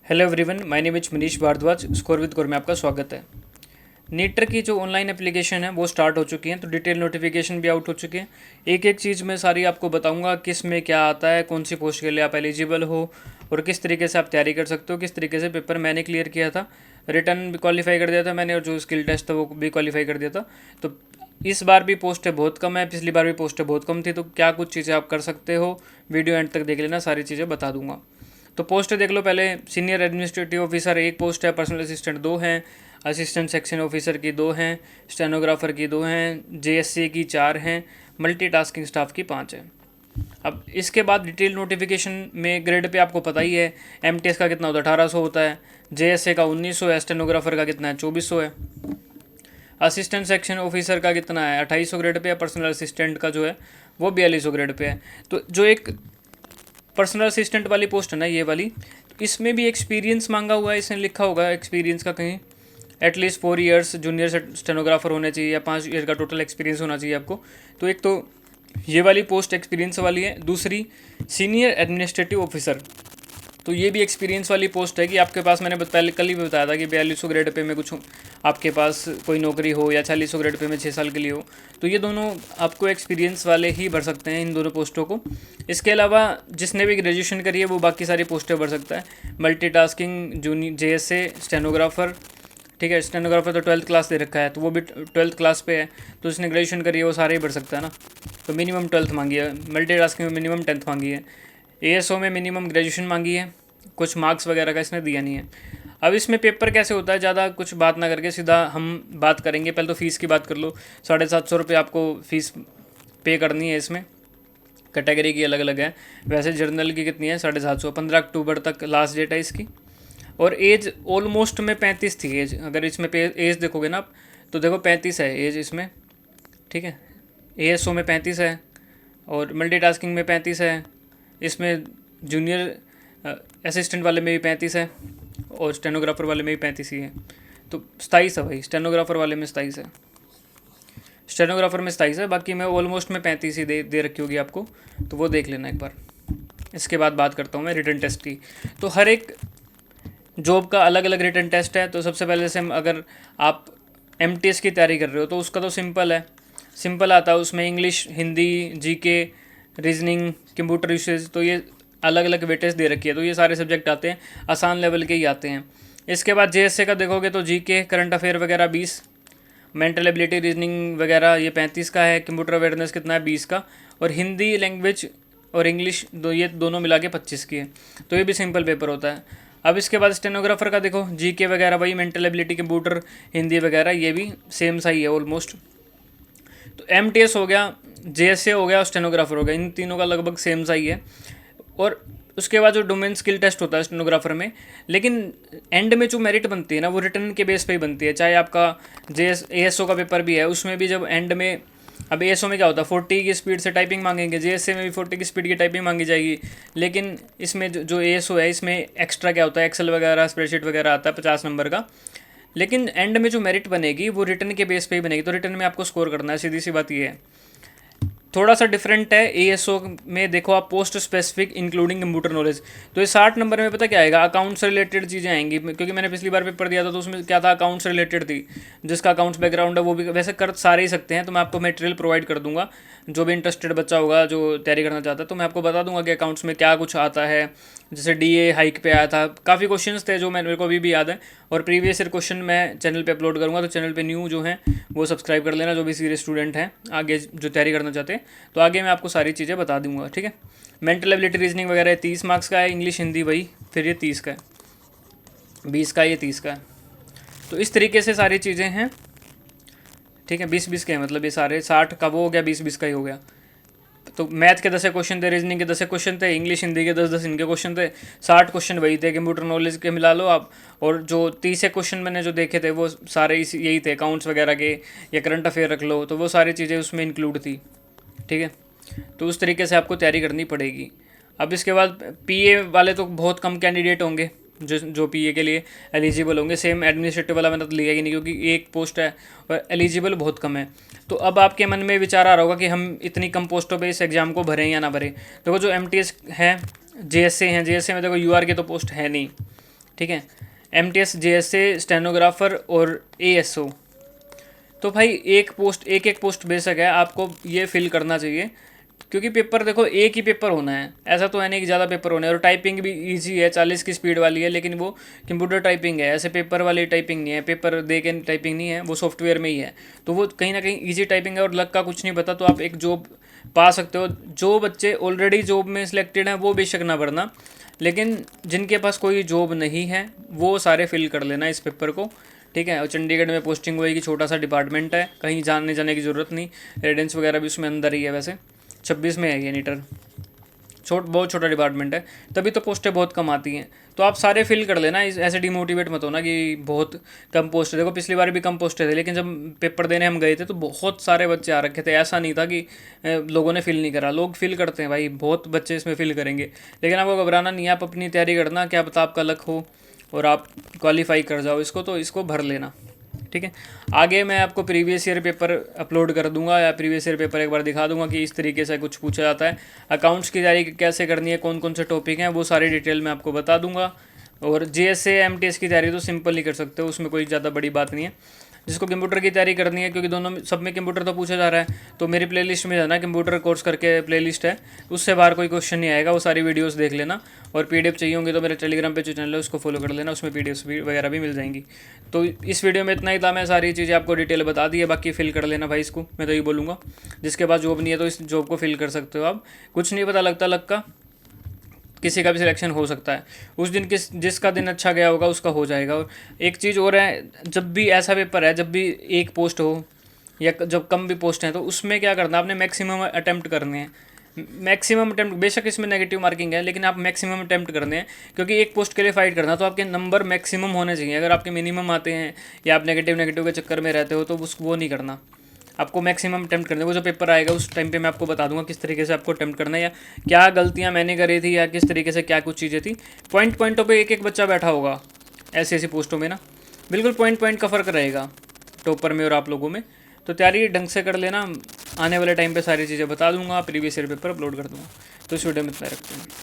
Hello everyone, my name is Manish Bhardwaj. Score with core में आपका स्वागत है। नीटर की जो ऑनलाइन एप्लीकेशन है वो स्टार्ट हो चुकी है, तो डिटेल नोटिफिकेशन भी आउट हो चुके हैं। एक एक चीज़ मैं सारी आपको बताऊंगा, किस में क्या आता है, कौन सी पोस्ट के लिए आप एलिजिबल हो और किस तरीके से आप तैयारी कर सकते हो, किस तरीके से पेपर मैंने क्लियर किया था, रिटर्न भी क्वालिफाई कर दिया था मैंने और जो स्किल टेस्ट था वो भी क्वालिफाई कर दिया था। तो इस बार भी पोस्टें बहुत कम है, पिछली बार भी पोस्टें बहुत कम थी। तो क्या कुछ चीज़ें आप कर सकते हो, वीडियो एंड तक देख लेना, सारी चीज़ें बता दूंगा। तो पोस्ट देख लो। पहले सीनियर एडमिनिस्ट्रेटिव ऑफिसर एक पोस्ट है, पर्सनल असिस्टेंट दो हैं, असिस्टेंट सेक्शन ऑफिसर की दो हैं, स्टेनोग्राफर की दो हैं, जेएससी की चार हैं, मल्टीटास्किंग स्टाफ की पाँच है। अब इसके बाद डिटेल नोटिफिकेशन में ग्रेड पे आपको पता ही है, एमटीएस का कितना होता है 1800 होता है, जेएसए का 1900 है, स्टेनोग्राफर का कितना है 2400 है, असिस्टेंट सेक्शन ऑफिसर का कितना है 2800 ग्रेड पे है, पर्सनल असिस्टेंट का जो है वो 4200 ग्रेड पे है। तो जो एक पर्सनल असिस्टेंट वाली पोस्ट है ना, ये वाली, तो इसमें भी एक्सपीरियंस मांगा हुआ है। इसने लिखा होगा एक्सपीरियंस का कहीं एटलीस्ट 4 ईयर्स जूनियर स्टेनोग्राफर होने चाहिए या 5 ईयर का टोटल एक्सपीरियंस होना चाहिए आपको। तो एक तो ये वाली पोस्ट एक्सपीरियंस वाली है, दूसरी सीनियर एडमिनिस्ट्रेटिव ऑफिसर, तो ये भी एक्सपीरियंस वाली पोस्ट है कि आपके पास, मैंने पहले कल ही बताया था कि 4200 ग्रेड पे में कुछ आपके पास कोई नौकरी हो या 4600 ग्रेड पे में 6 साल के लिए हो, तो ये दोनों आपको एक्सपीरियंस वाले ही भर सकते हैं इन दोनों पोस्टों को। इसके अलावा जिसने भी ग्रेजुएशन करी है वो बाकी सारी पोस्टें भर सकता है। मल्टीटास्किंग जूनियर जेएसए स्टेनोग्राफर, ठीक है, स्टेनोग्राफर तो 12th क्लास दे रखा है, तो वो भी 12th क्लास पे है, तो जिसने ग्रेजुएशन करी है वो सारे ही भर सकता है ना। तो मिनिमम 12th मांगी है, मल्टीटास्किंग में मिनिमम 10th मांगी है, एएसओ में मिनिमम ग्रेजुएशन मांगी है, कुछ मार्क्स वगैरह का इसने दिया नहीं है। अब इसमें पेपर कैसे होता है, ज़्यादा कुछ बात ना करके सीधा हम बात करेंगे। पहले तो फ़ीस की बात कर लो। 750 रुपये आपको फ़ीस पे करनी है। इसमें कैटेगरी की अलग अलग है। वैसे जर्नल की कितनी है 750, 15 अक्टूबर तक लास्ट डेट है इसकी। और एज ऑलमोस्ट में 35 थी एज। अगर इसमें एज देखोगे ना आप, तो देखो 35 है एज इसमें, ठीक है। एएसओ में 35 है और मल्टीटास्किंग में 35 है। इसमें जूनियर असिस्टेंट वाले में भी 35 है और स्टेनोग्राफर वाले में भी 35 ही है। तो 27 है भाई, स्टेनोग्राफर वाले में 27 है, स्टेनोग्राफर में 27 है, बाकी मैं ऑलमोस्ट में 35 ही दे रखी होगी आपको, तो वो देख लेना एक बार। इसके बाद बात करता हूँ मैं रिटन टेस्ट की। तो हर एक जॉब का अलग अलग रिटन टेस्ट है। तो सबसे पहले से अगर आप एमटीएस की तैयारी कर रहे हो तो उसका तो सिंपल है, सिंपल आता है। उसमें English, Hindi, GK, reasoning, computer usage, तो ये अलग अलग वेटेज दे रखी है। तो ये सारे सब्जेक्ट आते हैं, आसान लेवल के ही आते हैं। इसके बाद जेएसए का देखोगे तो जीके, करंट अफेयर वगैरह 20, मेंटल एबिलिटी, रीजनिंग वगैरह ये 35 का है, कंप्यूटर अवेयरनेस कितना है 20 का, और हिंदी लैंग्वेज और इंग्लिश ये दोनों मिला के 25 की है। तो ये भी सिंपल पेपर होता है। अब इसके बाद स्टेनोग्राफर का देखो, जीके वगैरह वही, मेंटल एबिलिटी, कंप्यूटर, हिंदी वगैरह ये भी सेम सा ही है ऑलमोस्ट। तो एमटीएस हो गया, जेएसए हो गया और स्टेनोग्राफर हो गया, इन तीनों का लगभग सेम सा ही है। और उसके बाद जो डोमेन स्किल टेस्ट होता है स्टेनोग्राफर में, लेकिन एंड में जो मेरिट बनती है ना वो रिटर्न के बेस पे ही बनती है। चाहे आपका एएसओ का पेपर भी है, उसमें भी जब एंड में, अब एएसओ में क्या होता है 40 की स्पीड से टाइपिंग मांगेंगे, जेएसए में भी 40 की स्पीड की टाइपिंग मांगी जाएगी। लेकिन इसमें जो एएसओ है इसमें एक्स्ट्रा क्या होता है, एक्सेल वगैरह, स्प्रेडशीट वगैरह आता है 50 नंबर का। लेकिन एंड में जो मेरिट बनेगी वो रिटर्न के बेस पे ही बनेगी। तो रिटर्न में आपको स्कोर करना है, सीधी सी बात ये है। थोड़ा सा डिफरेंट है एएसओ में, देखो आप post specific including computer knowledge, तो ये 60 नंबर में पता क्या आएगा, अकाउंट से रिलेटेड चीज़ें आएंगी। क्योंकि मैंने पिछली बार पेपर दिया था तो उसमें क्या था, अकाउंट से रिलेटेड थी। जिसका अकाउंट्स बैकग्राउंड है वो भी वैसे कर सारे ही सकते हैं, तो मैं आपको मटेरियल प्रोवाइड कर दूंगा। जो भी इंटरेस्टेड बच्चा होगा जो तैयारी करना चाहता है, तो मैं आपको बता दूंगा कि अकाउंट्स में क्या कुछ आता है। जैसे डीए हाइक पे आया था, काफ़ी क्वेश्चंस थे जो मेरे को अभी भी याद है, और प्रीवियस ईयर क्वेश्चन मैं चैनल पे अपलोड करूँगा। तो चैनल पे न्यू जो है वो सब्सक्राइब कर लेना, जो भी सीरियस स्टूडेंट हैं आगे जो तैयारी करना चाहते हैं। तो आगे मैं आपको सारी चीज़ें बता दूंगा, ठीक है। मेंटल एबिलिटी, रीजनिंग वगैरह 30 मार्क्स का है, इंग्लिश हिंदी वही, फिर ये 30 का है, 20 का, ये 30 का है। तो इस तरीके से सारी चीज़ें हैं, ठीक है। 20-20 के हैं, मतलब ये सारे 60 का वो हो गया, 20-20 का ही हो गया। तो मैथ के 10 क्वेश्चन थे, रीजनिंग के 10 क्वेश्चन थे, इंग्लिश हिंदी के 10-10 इनके क्वेश्चन थे, 60 क्वेश्चन वही थे, कंप्यूटर नॉलेज के मिला लो आप। और जो 30 क्वेश्चन मैंने जो देखे थे वो सारे यही थे, अकाउंट्स वगैरह के, या करंट अफेयर रख लो, तो वो सारी चीज़ें उसमें इंक्लूड थी, ठीक है। तो उस तरीके से आपको तैयारी करनी पड़ेगी। अब इसके बाद पीए वाले तो बहुत कम कैंडिडेट होंगे जो पीए के लिए एलिजिबल होंगे। सेम एडमिनिस्ट्रेटिव वाला मैंने तो लिया ही नहीं, क्योंकि एक पोस्ट है और एलिजिबल बहुत कम है। तो अब आपके मन में विचार आ रहा होगा कि हम इतनी कम पोस्टों पे इस एग्ज़ाम को भरें या ना भरें। देखो जो एमटीएस है, जेएसए हैं, जेएसए में देखो यूआर की तो पोस्ट है नहीं, ठीक है। MTS JSA स्टेनोग्राफर और ASO। तो भाई एक पोस्ट बेशक है, आपको ये फिल करना चाहिए, क्योंकि पेपर देखो एक ही पेपर होना है, ऐसा तो है नहीं कि ज़्यादा पेपर होने हैं। और टाइपिंग भी इजी है, 40 की स्पीड वाली है, लेकिन वो कंप्यूटर टाइपिंग है, ऐसे पेपर वाली टाइपिंग नहीं है, पेपर दे के टाइपिंग नहीं है, वो सॉफ्टवेयर में ही है। तो वो कहीं ना कहीं ईजी टाइपिंग है और लक का कुछ नहीं पता, तो आप एक जॉब पा सकते हो। जो बच्चे ऑलरेडी जॉब में सिलेक्टेड हैं वो बेशक ना भरना, लेकिन जिनके पास कोई जॉब नहीं है वो सारे फिल कर लेना इस पेपर को, ठीक है। और चंडीगढ़ में पोस्टिंग होएगी, छोटा सा डिपार्टमेंट है, कहीं जाने की ज़रूरत नहीं, रेजिडेंस वगैरह भी उसमें अंदर ही है। वैसे 26 में है ये नीटर, बहुत छोटा डिपार्टमेंट है, तभी तो पोस्टें बहुत कम आती हैं। तो आप सारे फिल कर लेना, ऐसे डिमोटिवेट मत होना कि बहुत कम पोस्ट है। देखो पिछली बार भी कम पोस्टें थे, लेकिन जब पेपर देने हम गए थे तो बहुत सारे बच्चे आ रखे थे, ऐसा नहीं था कि लोगों ने फिल नहीं करा। लोग फिल करते हैं भाई, बहुत बच्चे इसमें फिल करेंगे, लेकिन आपको घबराना नहीं है, आप अपनी तैयारी करना, क्या पता आपका लक हो और आप क्वालिफाई कर जाओ इसको, तो इसको भर लेना, ठीक है। आगे मैं आपको प्रीवियस ईयर पेपर अपलोड कर दूंगा, या प्रीवियस ईयर पेपर एक बार दिखा दूंगा कि इस तरीके से कुछ पूछा जाता है। अकाउंट्स की तैयारी कैसे करनी है, कौन कौन से टॉपिक हैं, वो सारी डिटेल मैं आपको बता दूंगा। और JSA MTS की तैयारी तो सिंपल ही कर सकते हो, उसमें कोई ज़्यादा बड़ी बात नहीं है। जिसको कंप्यूटर की तैयारी करनी है, क्योंकि दोनों में सब में कंप्यूटर तो पूछा जा रहा है, तो मेरी प्लेलिस्ट में जाना, कंप्यूटर कोर्स करके प्लेलिस्ट है, उससे बाहर कोई क्वेश्चन नहीं आएगा, वो सारी वीडियोस देख लेना। और PDF चाहिए होंगे तो मेरे टेलीग्राम पे जो चैनल है उसको फॉलो कर लेना, उसमें PDFs भी वगैरह भी मिल जाएंगी। तो इस वीडियो में इतना ही था, मैं सारी चीज़ें आपको डिटेल बता दी है, बाकी फिल कर लेना भाई इसको, मैं तो ये बोलूँगा। जिसके पास जॉब नहीं है तो इस जॉब को फिल कर सकते हो आप, कुछ नहीं पता लगता लक का, किसी का भी सिलेक्शन हो सकता है। उस दिन जिसका दिन अच्छा गया होगा उसका हो जाएगा। और एक चीज़ और है, जब भी ऐसा पेपर है, जब भी एक पोस्ट हो या जब कम भी पोस्ट हैं, तो उसमें क्या करना, आपने मैक्सिमम अटैम्प्ट करने हैं। मैक्सिमम अटैम्प्ट, बेशक इसमें नेगेटिव मार्किंग है, लेकिन आप मैक्सिमम अटैम्प्ट करने हैं, क्योंकि एक पोस्ट के लिए फाइट करना, तो आपके नंबर मैक्सिमम होने चाहिए। अगर आपके मिनिमम आते हैं या आप नेगेटिव के चक्कर में रहते हो तो वो नहीं करना, आपको मैक्सिमम अटैम्प्ट करना है। वो जो पेपर आएगा उस टाइम पे मैं आपको बता दूंगा किस तरीके से आपको अटैम्प्ट करना है, या क्या गलतियां मैंने करी थी, या किस तरीके से क्या कुछ चीज़ें थी। पॉइंटों पे एक बच्चा बैठा होगा ऐसी पोस्टों में ना, बिल्कुल पॉइंट का फ़र्क रहेगा टॉपर में और आप लोगों में। तो तैयारी ढंग से कर लेना, आने वाले टाइम पे सारी चीज़ें बता दूंगा, प्रीवियस ईयर पेपर अपलोड कर दूंगा। तो इस वीडियो में इतना रखते हैं।